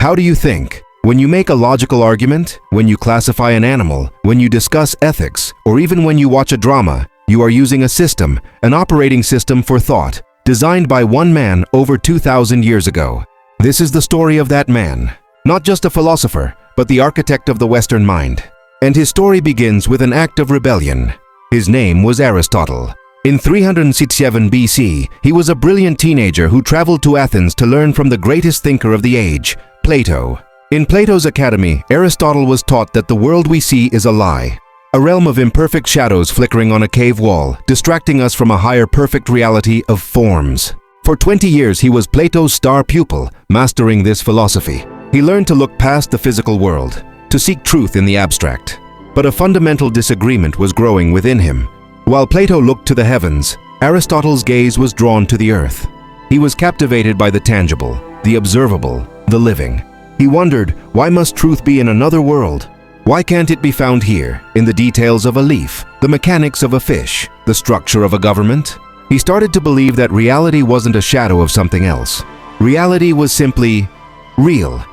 How do you think? When you make a logical argument, when you classify an animal, when you discuss ethics, or even when you watch a drama, you are using a system, an operating system for thought, designed by one man over 2,000 years ago. This is the story of that man, not just a philosopher, but the architect of the Western mind. And his story begins with an act of rebellion. His name was Aristotle. In 367 BC, he was a brilliant teenager who traveled to Athens to learn from the greatest thinker of the age, Plato. In Plato's academy, Aristotle was taught that the world we see is a lie, a realm of imperfect shadows flickering on a cave wall, distracting us from a higher perfect reality of forms. For 20 years, he was Plato's star pupil, mastering this philosophy. He learned to look past the physical world, to seek truth in the abstract. But a fundamental disagreement was growing within him. While Plato looked to the heavens, Aristotle's gaze was drawn to the earth. He was captivated by the tangible, the observable, the living. He wondered, why must truth be in another world? Why can't it be found here, in the details of a leaf, the mechanics of a fish, the structure of a government? He started to believe that reality wasn't a shadow of something else. Reality was simply real,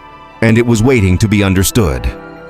and it was waiting to be understood.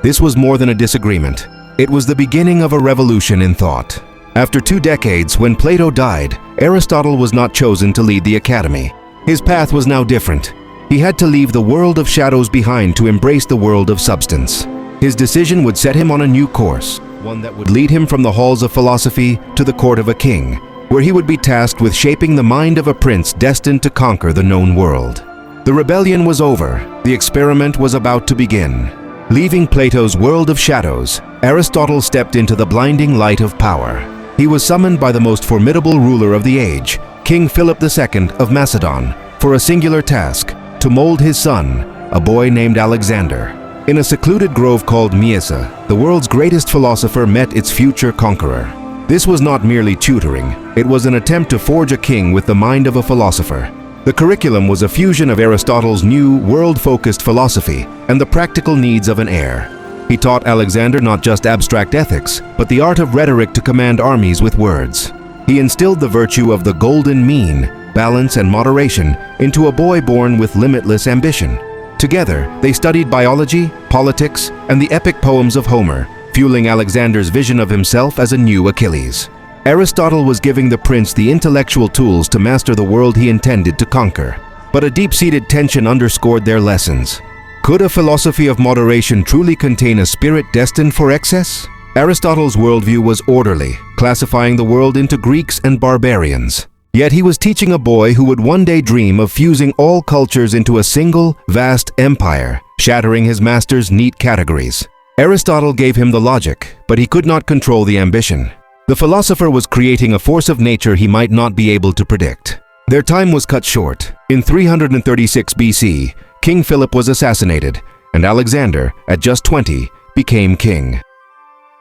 This was more than a disagreement. It was the beginning of a revolution in thought. After 2 decades, when Plato died, Aristotle was not chosen to lead the academy. His path was now different. He had to leave the world of shadows behind to embrace the world of substance. His decision would set him on a new course, one that would lead him from the halls of philosophy to the court of a king, where he would be tasked with shaping the mind of a prince destined to conquer the known world. The rebellion was over. The experiment was about to begin. Leaving Plato's world of shadows, Aristotle stepped into the blinding light of power. He was summoned by the most formidable ruler of the age, King Philip II of Macedon, for a singular task: to mold his son, a boy named Alexander. In a secluded grove called Mysa, the world's greatest philosopher met its future conqueror. This was not merely tutoring, it was an attempt to forge a king with the mind of a philosopher. The curriculum was a fusion of Aristotle's new, world-focused philosophy and the practical needs of an heir. He taught Alexander not just abstract ethics, but the art of rhetoric to command armies with words. He instilled the virtue of the golden mean, balance and moderation, into a boy born with limitless ambition. Together, they studied biology, politics, and the epic poems of Homer, fueling Alexander's vision of himself as a new Achilles. Aristotle was giving the prince the intellectual tools to master the world he intended to conquer. But a deep-seated tension underscored their lessons. Could a philosophy of moderation truly contain a spirit destined for excess? Aristotle's worldview was orderly, classifying the world into Greeks and barbarians. Yet he was teaching a boy who would one day dream of fusing all cultures into a single, vast empire, shattering his master's neat categories. Aristotle gave him the logic, but he could not control the ambition. The philosopher was creating a force of nature he might not be able to predict. Their time was cut short. In 336 BC, King Philip was assassinated, and Alexander, at just 20, became king.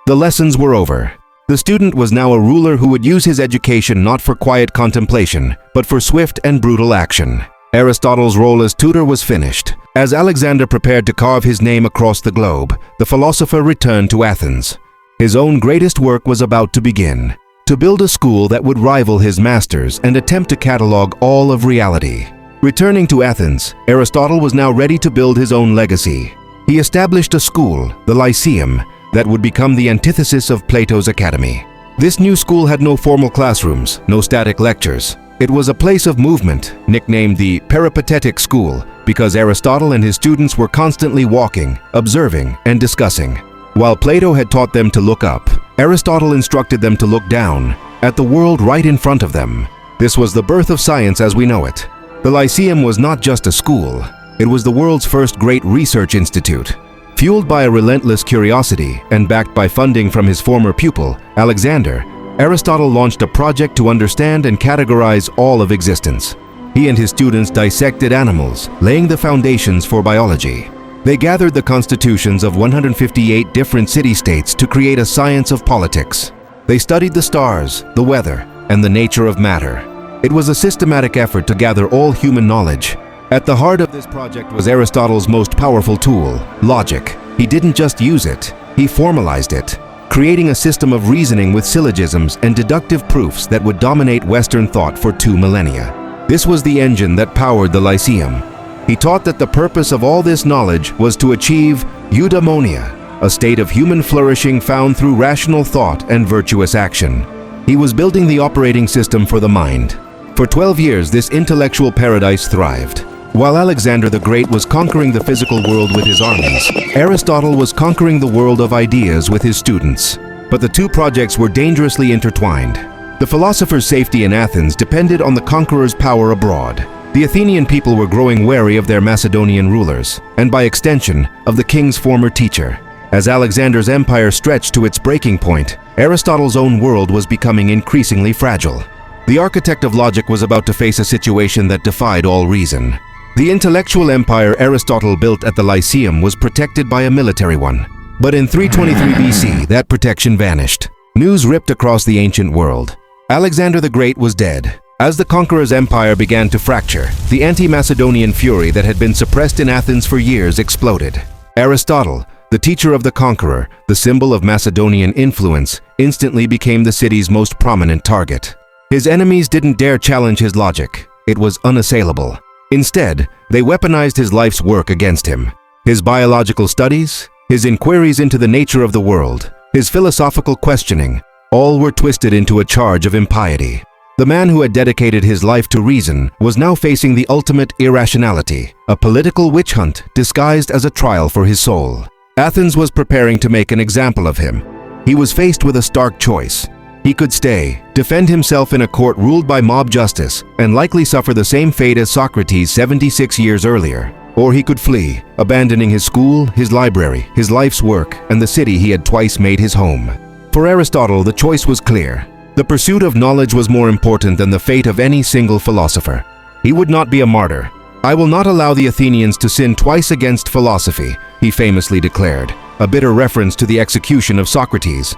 The lessons were over. The student was now a ruler who would use his education not for quiet contemplation, but for swift and brutal action. Aristotle's role as tutor was finished. As Alexander prepared to carve his name across the globe, the philosopher returned to Athens. His own greatest work was about to begin, to build a school that would rival his master's and attempt to catalog all of reality. Returning to Athens, Aristotle was now ready to build his own legacy. He established a school, the Lyceum, that would become the antithesis of Plato's academy. This new school had no formal classrooms, no static lectures. It was a place of movement, nicknamed the Peripatetic School, because Aristotle and his students were constantly walking, observing, and discussing. While Plato had taught them to look up, Aristotle instructed them to look down, at the world right in front of them. This was the birth of science as we know it. The Lyceum was not just a school, it was the world's first great research institute. Fueled by a relentless curiosity and backed by funding from his former pupil, Alexander, Aristotle launched a project to understand and categorize all of existence. He and his students dissected animals, laying the foundations for biology. They gathered the constitutions of 158 different city-states to create a science of politics. They studied the stars, the weather, and the nature of matter. It was a systematic effort to gather all human knowledge. At the heart of this project was Aristotle's most powerful tool, logic. He didn't just use it, he formalized it, creating a system of reasoning with syllogisms and deductive proofs that would dominate Western thought for 2 millennia. This was the engine that powered the Lyceum. He taught that the purpose of all this knowledge was to achieve eudaimonia, a state of human flourishing found through rational thought and virtuous action. He was building the operating system for the mind. For 12 years, this intellectual paradise thrived. While Alexander the Great was conquering the physical world with his armies, Aristotle was conquering the world of ideas with his students. But the two projects were dangerously intertwined. The philosopher's safety in Athens depended on the conqueror's power abroad. The Athenian people were growing wary of their Macedonian rulers, and by extension, of the king's former teacher. As Alexander's empire stretched to its breaking point, Aristotle's own world was becoming increasingly fragile. The architect of logic was about to face a situation that defied all reason. The intellectual empire Aristotle built at the Lyceum was protected by a military one. But in 323 BC, that protection vanished. News ripped across the ancient world. Alexander the Great was dead. As the conqueror's empire began to fracture, the anti-Macedonian fury that had been suppressed in Athens for years exploded. Aristotle, the teacher of the conqueror, the symbol of Macedonian influence, instantly became the city's most prominent target. His enemies didn't dare challenge his logic. It was unassailable. Instead, they weaponized his life's work against him. His biological studies, his inquiries into the nature of the world, his philosophical questioning, all were twisted into a charge of impiety. The man who had dedicated his life to reason was now facing the ultimate irrationality, a political witch hunt disguised as a trial for his soul. Athens was preparing to make an example of him. He was faced with a stark choice. He could stay, defend himself in a court ruled by mob justice, and likely suffer the same fate as Socrates 76 years earlier. Or he could flee, abandoning his school, his library, his life's work, and the city he had twice made his home. For Aristotle, the choice was clear. The pursuit of knowledge was more important than the fate of any single philosopher. He would not be a martyr. "I will not allow the Athenians to sin twice against philosophy," he famously declared, a bitter reference to the execution of Socrates.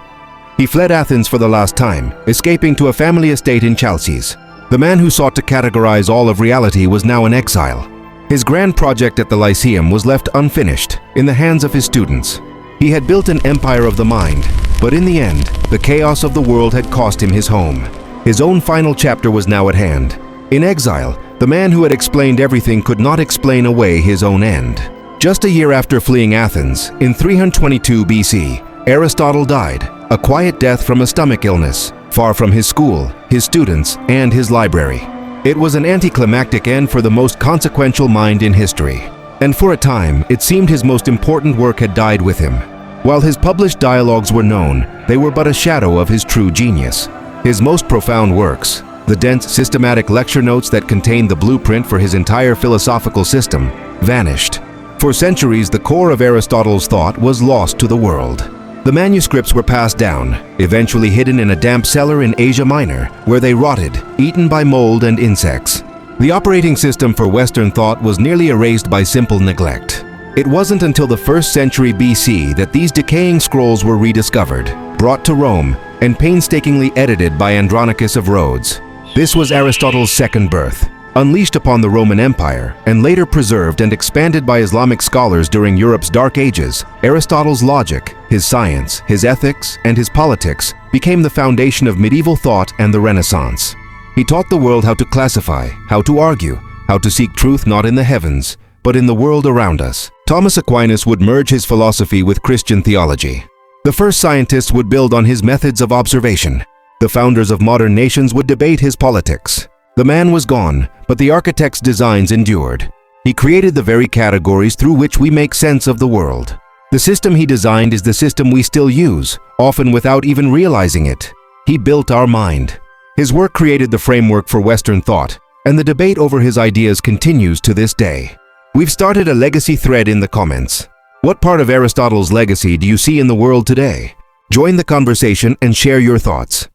He fled Athens for the last time, escaping to a family estate in Chalcis. The man who sought to categorize all of reality was now in exile. His grand project at the Lyceum was left unfinished, in the hands of his students. He had built an empire of the mind, but in the end, the chaos of the world had cost him his home. His own final chapter was now at hand. In exile, the man who had explained everything could not explain away his own end. Just a year after fleeing Athens, in 322 BC, Aristotle died, a quiet death from a stomach illness, far from his school, his students, and his library. It was an anticlimactic end for the most consequential mind in history. And for a time, it seemed his most important work had died with him. While his published dialogues were known, they were but a shadow of his true genius. His most profound works, the dense systematic lecture notes that contained the blueprint for his entire philosophical system, vanished. For centuries, the core of Aristotle's thought was lost to the world. The manuscripts were passed down, eventually hidden in a damp cellar in Asia Minor, where they rotted, eaten by mold and insects. The operating system for Western thought was nearly erased by simple neglect. It wasn't until the 1st century BC that these decaying scrolls were rediscovered, brought to Rome, and painstakingly edited by Andronicus of Rhodes. This was Aristotle's second birth, unleashed upon the Roman Empire, and later preserved and expanded by Islamic scholars during Europe's Dark Ages. Aristotle's logic, his science, his ethics, and his politics became the foundation of medieval thought and the Renaissance. He taught the world how to classify, how to argue, how to seek truth not in the heavens, but in the world around us. Thomas Aquinas would merge his philosophy with Christian theology. The first scientists would build on his methods of observation. The founders of modern nations would debate his politics. The man was gone, but the architect's designs endured. He created the very categories through which we make sense of the world. The system he designed is the system we still use, often without even realizing it. He built our mind. His work created the framework for Western thought, and the debate over his ideas continues to this day. We've started a legacy thread in the comments. What part of Aristotle's legacy do you see in the world today? Join the conversation and share your thoughts.